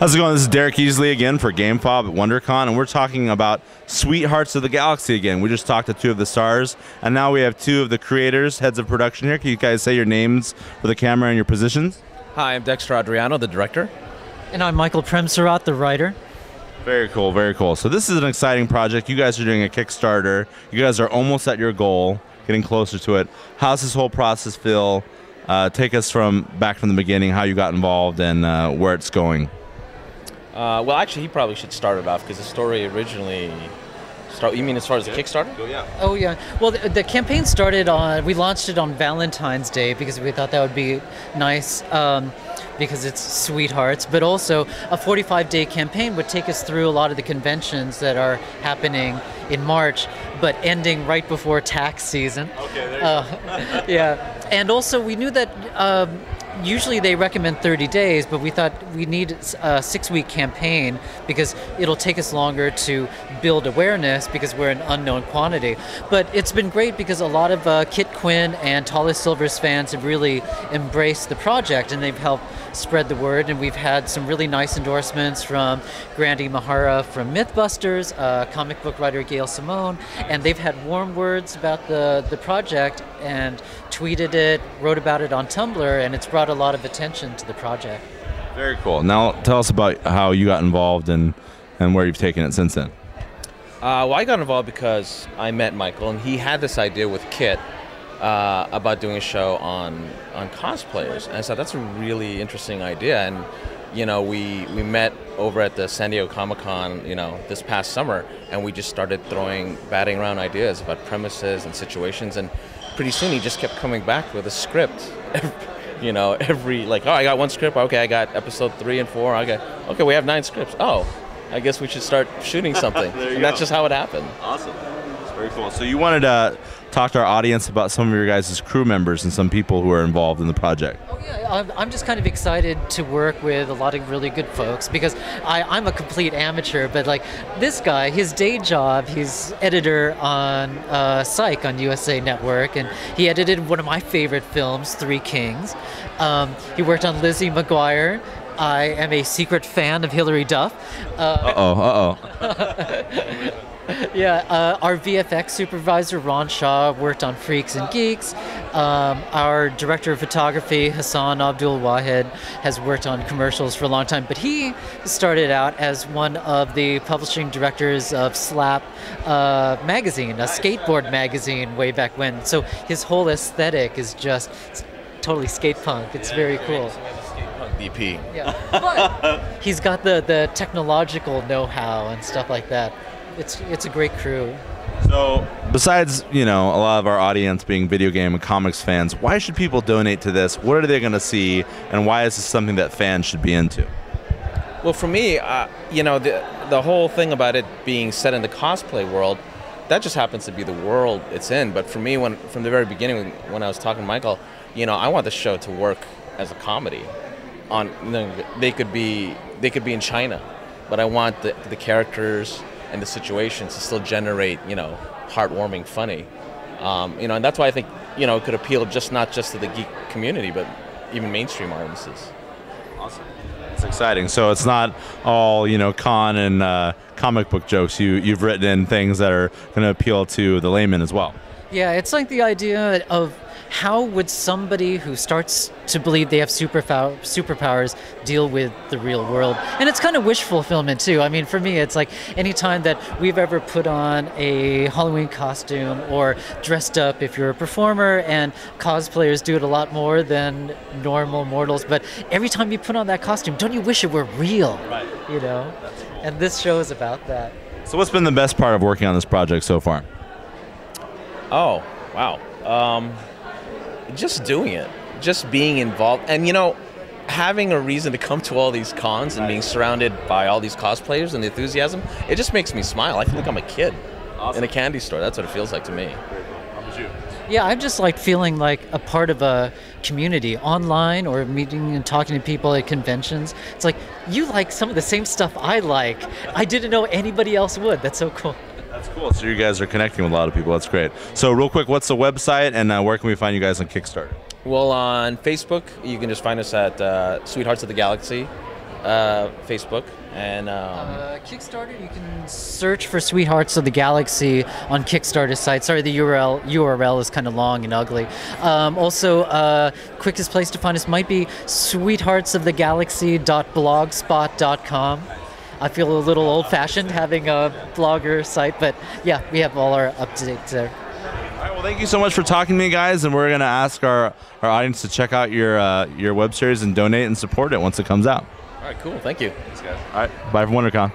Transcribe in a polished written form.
How's it going? This is Derek Easley again for Gamefob Wondercon, and we're talking about Sweethearts of the Galaxy again. We just talked to two of the stars, and now we have two of the creators, heads of production here. Can you guys say your names for the camera and your positions? Hi, I'm Dexter Adriano, the director. And I'm Michael Premserat, the writer. Very cool, very cool. So this is an exciting project. You guys are doing a Kickstarter. You guys are almost at your goal, getting closer to it. How's this whole process feel? Take us back from the beginning, how you got involved and where it's going. Well, actually, he probably should start it off because the story originally. You mean as far as the Kickstarter? Yeah. Oh yeah. Well, the campaign started on. We launched it on Valentine's Day because we thought that would be nice. Because it's Sweethearts, but also a 45-day campaign would take us through a lot of the conventions that are happening in March, but ending right before tax season. Okay, there you go. Yeah, and also we knew that usually they recommend 30 days, but we thought we need a 6-week campaign because it'll take us longer to build awareness because we're an unknown quantity. But it's been great because a lot of Kit Quinn and Talia Silver's fans have really embraced the project and they've helped spread the word, and we've had some really nice endorsements from Grandi Mahara from Mythbusters, comic book writer Gail Simone, and they've had warm words about the project and tweeted it, wrote about it on Tumblr, and it's brought a lot of attention to the project. Very cool. Now tell us about how you got involved and where you've taken it since then. Well, I got involved because I met Michael, and he had this idea with Kit about doing a show on cosplayers, and I thought that's a really interesting idea. And you know, we met over at the San Diego Comic-Con, you know, this past summer, and we just started batting around ideas about premises and situations, and pretty soon he just kept coming back with a script. You know, like, oh, I got one script. Okay, I got episode 3 and 4. Okay, we have 9 scripts. Oh, I guess we should start shooting something. And that's just how it happened. Awesome. That's very cool. So you wanted to talk to our audience about some of your guys' crew members and some people who are involved in the project. Oh yeah, I'm just kind of excited to work with a lot of really good folks because I'm a complete amateur, but like this guy, his day job, he's editor on Psych on USA Network, and he edited one of my favorite films, Three Kings. He worked on Lizzie McGuire. I am a secret fan of Hilary Duff. Yeah, our VFX supervisor, Ron Shaw, worked on Freaks and Geeks. Our director of photography, Hassan Abdul Wahed, has worked on commercials for a long time, but he started out as one of the publishing directors of Slap magazine, a skateboard magazine way back when. So his whole aesthetic is just totally skate punk. It's very cool. DP. Yeah, but he's got the technological know-how and stuff like that. It's a great crew. So, besides, you know, a lot of our audience being video game and comics fans, why should people donate to this? What are they going to see, and why is this something that fans should be into? Well, for me, you know, the whole thing about it being set in the cosplay world, that just happens to be the world it's in. But for me, from the very beginning, when I was talking to Michael, you know, I want the show to work as a comedy. You know, they could be in China, but I want the characters and the situations to still generate, you know, heartwarming, funny. You know, and that's why I think, you know, it could appeal not just to the geek community, but even mainstream audiences. Awesome. It's exciting. So it's not all, you know, con and comic book jokes. You've written in things that are going to appeal to the layman as well. Yeah, it's like the idea of how would somebody who starts to believe they have superpowers deal with the real world? And it's kind of wish fulfillment too. I mean, for me, it's like anytime that we've ever put on a Halloween costume or dressed up if you're a performer, and cosplayers do it a lot more than normal mortals, but every time you put on that costume, don't you wish it were real? Right. You know? That's cool. And this show is about that. So what's been the best part of working on this project so far? Oh, wow. Just doing it, just being involved, and you know, having a reason to come to all these cons and being surrounded by all these cosplayers and the enthusiasm, it just makes me smile. I feel like I'm a kid in a candy store. That's what it feels like to me. How about you? Yeah, I'm just like feeling like a part of a community online or meeting and talking to people at conventions. It's like, you like some of the same stuff I like. I didn't know anybody else would. That's so cool. That's cool. So you guys are connecting with a lot of people. That's great. So real quick, what's the website, and where can we find you guys on Kickstarter? Well, on Facebook, you can just find us at Sweethearts of the Galaxy. Facebook, and Kickstarter, you can search for Sweethearts of the Galaxy on Kickstarter site. Sorry, the URL is kind of long and ugly. Also, quickest place to find us might be sweetheartsofthegalaxy.blogspot.com. I feel a little old-fashioned having a blogger site, but yeah, we have all our up-to-date there. All right, well, thank you so much for talking to me, guys, and we're going to ask our audience to check out your web series and donate and support it once it comes out. All right, cool. Thank you. Thanks, guys. All right, bye from WonderCon.